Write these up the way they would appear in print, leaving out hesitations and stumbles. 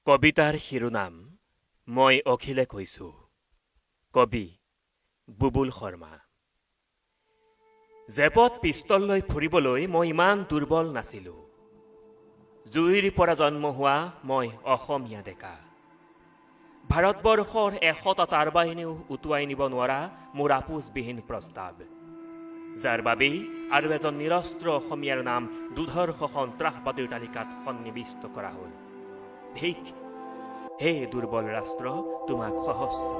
কবিতাৰ শিৰোনাম মই অখিলে কৈছো। কবি বুবুল শৰ্মা। জেপত পিষ্টল লৈ ফুৰিবলৈ মই ইমান দুৰ্বল নাছিলো। জুইৰ পৰা জন্ম হোৱা মই অসমীয়া ডেকা। ভাৰতবৰ্ষৰ ১০০টা টাৰবাইনেও উটুৱাই নিব নোৱাৰা মোৰ আপোচবিহীন প্ৰস্তাৱ, যাৰ বাবেই আৰু এজন নিৰস্ত্ৰ অসমীয়াৰ নাম দুৰ্ধৰ্ষ সন্ত্ৰাসবাদীৰ তালিকাত সন্নিৱিষ্ট কৰা হ'ল। ঠিক হে দুৰ্বল ৰাষ্ট্ৰ, তোমাক সহস্ৰ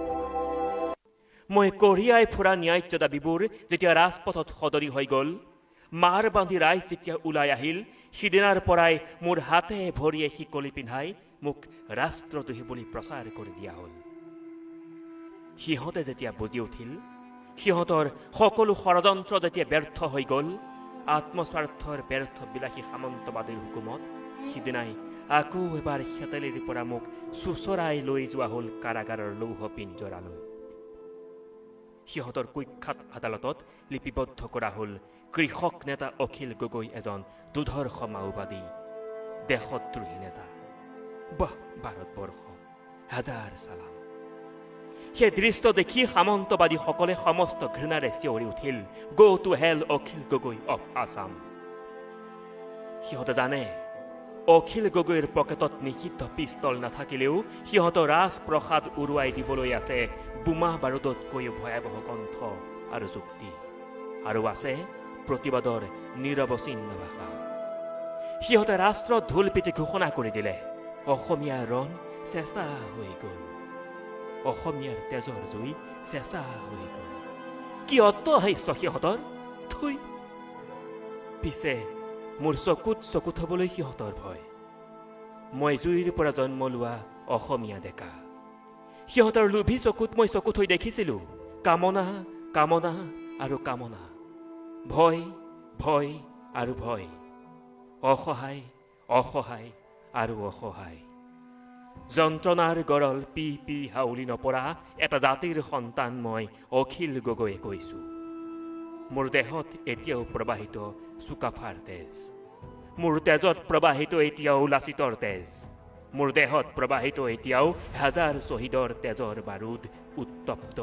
মই কঢ়িয়াই ফুৰা ন্যায্য দাবীবোৰ যেতিয়া ৰাজপথত সদৰি হৈ গ'ল, মাৰ বান্ধি ৰাইজ যেতিয়া ওলাই আহিল, সিদিনাৰ পৰাই মোৰ হাতে ভৰিয়ে শিকলি পিন্ধাই মোক ৰাষ্ট্ৰদ্ৰোহী বুলি প্ৰচাৰ কৰি দিয়া হ'ল। সিহঁতে যেতিয়া বুজি উঠিল, সিহঁতৰ সকলো ষড়যন্ত্ৰ যেতিয়া ব্যৰ্থ হৈ গ'ল, আত্মস্বাৰ্থৰ ব্যৰ্থ বিলাসী সামন্তবাদীৰ হুকুমত, সিদিনাই আকৌ এবাৰ হেতেলিৰ পৰা মোক চোচৰাই লৈ যোৱা হ'ল কাৰাগাৰৰ লৌহ পিঞ্জৰালৈ। সিহঁতৰ কুখ্যাত আদালতত লিপিবদ্ধ কৰা হ'ল কৃষক নেতা অখিল গগৈ এজন দুৰ্ধৰ্ষ মাওবাদী, দেশদ্ৰোহী নেতা। বাহ ভাৰতবৰ্ষ, হাজাৰ চালাম। সেই দৃশ্য দেখি সামন্তবাদীসকলে সমস্ত ঘৃণাৰে চিঞৰি উঠিল, go to hell Akhil Gogoi of Assam. সিহঁতে জানে অখিল গগৈৰ পকেটত নিষিদ্ধ পিষ্টল নাথাকিলেও সিহঁতৰ ৰাজপ্ৰসাদ উৰুৱাই দিবলৈ আছে বোমা বাৰুদতকৈও ভয়াৱহ কণ্ঠ আৰু যুক্তি, আৰু আছে প্ৰতিবাদৰ নিৰৱচ্ছিন্ন ভাষা। সিহঁতে ৰাষ্ট্ৰত ঢোল পিটি ঘোষণা কৰি দিলে, অসমীয়াৰ ৰণ চেঁচা হৈ গ'ল, অসমীয়াৰ তেজৰ জুই চেঁচা হৈ গ'ল। কি অট্টহাস্য সিহঁতৰ, থুই। পিছে মোৰ চকুত চকুত হ'বলৈ সিহঁতৰ ভয়। মই জুইৰ পৰা জন্ম লোৱা অসমীয়া ডেকা। সিহঁতৰ লোভী চকুত মই চকুত হৈ দেখিছিলো কামনা, কামনা আৰু কামনা, ভয়, ভয় আৰু ভয়, অসহায়, অসহায় আৰু অসহায়। যন্ত্ৰণাৰ গৰল পি পি হাউলি নপৰা এটা জাতিৰ সন্তান মই অখিল গগৈয়ে কৈছো। মোৰ দেহত এতিয়াও প্ৰবাহিত চুকাফাৰ তেজ, মোৰ তেজত প্ৰবাহিত এতিয়াও লাচিতৰ তেজ, মোৰ দেহত প্ৰবাহিত এতিয়াও হাজাৰ শ্বহীদৰ তেজৰ বাৰুদ, উত্তপ্ত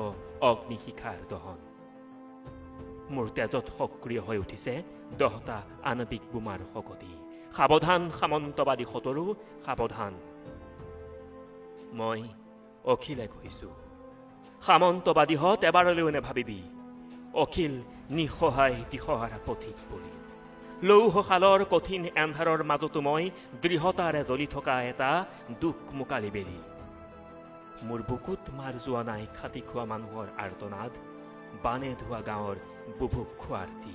অগ্নিশিখাৰ দহন। মোৰ তেজত সক্ৰিয় হৈ উঠিছে 10টা আণৱিক বোমাৰ শকতি। সাৱধান সামন্তবাদী সতৰো, সাৱধান। মই অখিলে কৈছো, সামন্তবাদীহঁত এবাৰলৈও নেভাবিবি অখিল নিঃসহায় দিশহাৰা পথিক বুলি। লৌহশালৰ কঠিন এন্ধাৰৰ মাজতো মই দৃঢ়তাৰে জ্বলি থকা এটা দুখ মোকালি বেলি। মোৰ বুকুত মাৰ যোৱা নাই খাটি খোৱা মানুহৰ আৰ্তনাদ, বানে ধোৱা গাঁৱৰ বুভুক্ষু আৰ্তি।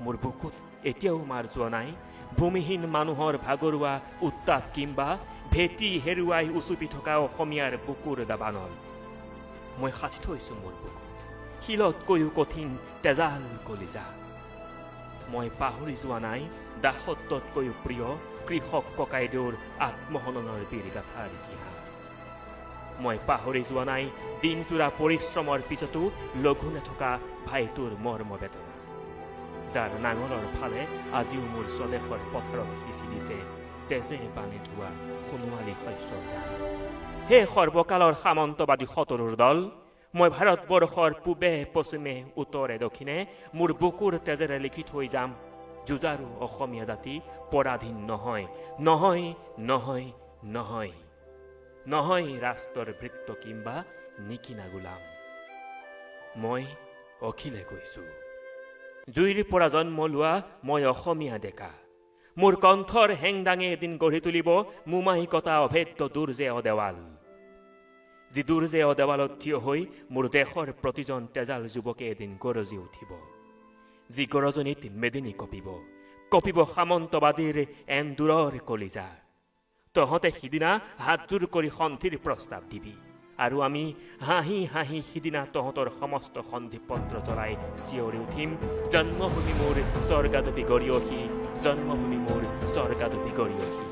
মোৰ বুকুত এতিয়াও মাৰ যোৱা নাই ভূমিহীন মানুহৰ ভাগৰুৱা উত্তাপ কিম্বা ভেটি হেৰুৱাই উচুপি থকা অসমীয়াৰ বুকুৰ দাবানল। মই সাঁচি থৈছো মোৰ বুকুত শিলতকৈও কঠিন তেজাল কলিজা। মই পাহৰি যোৱা নাই দাসত্বতকৈও প্ৰিয় কৃষক ককাইদেউৰ আত্মহননৰ বীৰগাথাৰ ইতিহাস। মই পাহৰি যোৱা নাই দিনজোৰা পৰিশ্ৰমৰ পিছতো লঘোনে থকা ভাইটোৰ মৰ্ম বেদনা, যাৰ নাঙলৰ ফালে আজিও মোৰ স্বদেশৰ পথাৰত সিঁচি দিছে তেজে বানে ধোৱা সোণোৱালী শস্যৰ গান। হে সৰ্বকালৰ সামন্তবাদী সতৰুৰ দল, মই ভাৰতবৰ্ষৰ পূবে পশ্চিমে উত্তৰে দক্ষিণে মোৰ বুকুৰ তেজেৰে লিখি থৈ যাম, যুঁজাৰু অসমীয়া জাতি পৰাধীন নহয়, নহয়, নহয়, নহয়, নহয় ৰাষ্ট্ৰৰ ভৃত্য কিম্বা নিকিনা গোলাম। মই অখিলে কৈছো, জুইৰ পৰা জন্ম লোৱা মই অসমীয়া ডেকা। মোৰ কণ্ঠৰ হেংদাঙে এদিন গঢ়ি তুলিব মোমাহিকতা অভেদ্য দুৰ্জেয় দেৱাল, যি দুৰ্জেয় দেৱালত থিয় হৈ মোৰ দেশৰ প্ৰতিজন তেজাল যুৱকে এদিন গৰজি উঠিব, যি গৰজনীত মেদিনী কঁপিব, কঁপিব সামন্তবাদীৰ এন্দুৰৰ কলিজা। তহঁতে সিদিনা হাতজোৰ কৰি সন্ধিৰ প্ৰস্তাৱ দিবি, আৰু আমি হাঁহি হাঁহি সিদিনা তহঁতৰ সমস্ত সন্ধিপত্ৰ জ্বলাই চিঞৰি উঠিম, জন্মভূমি মোৰ স্বৰ্গাদপি গৰিয়সী, জন্মভূমি মোৰ স্বৰ্গাদপি গৰিয়সী।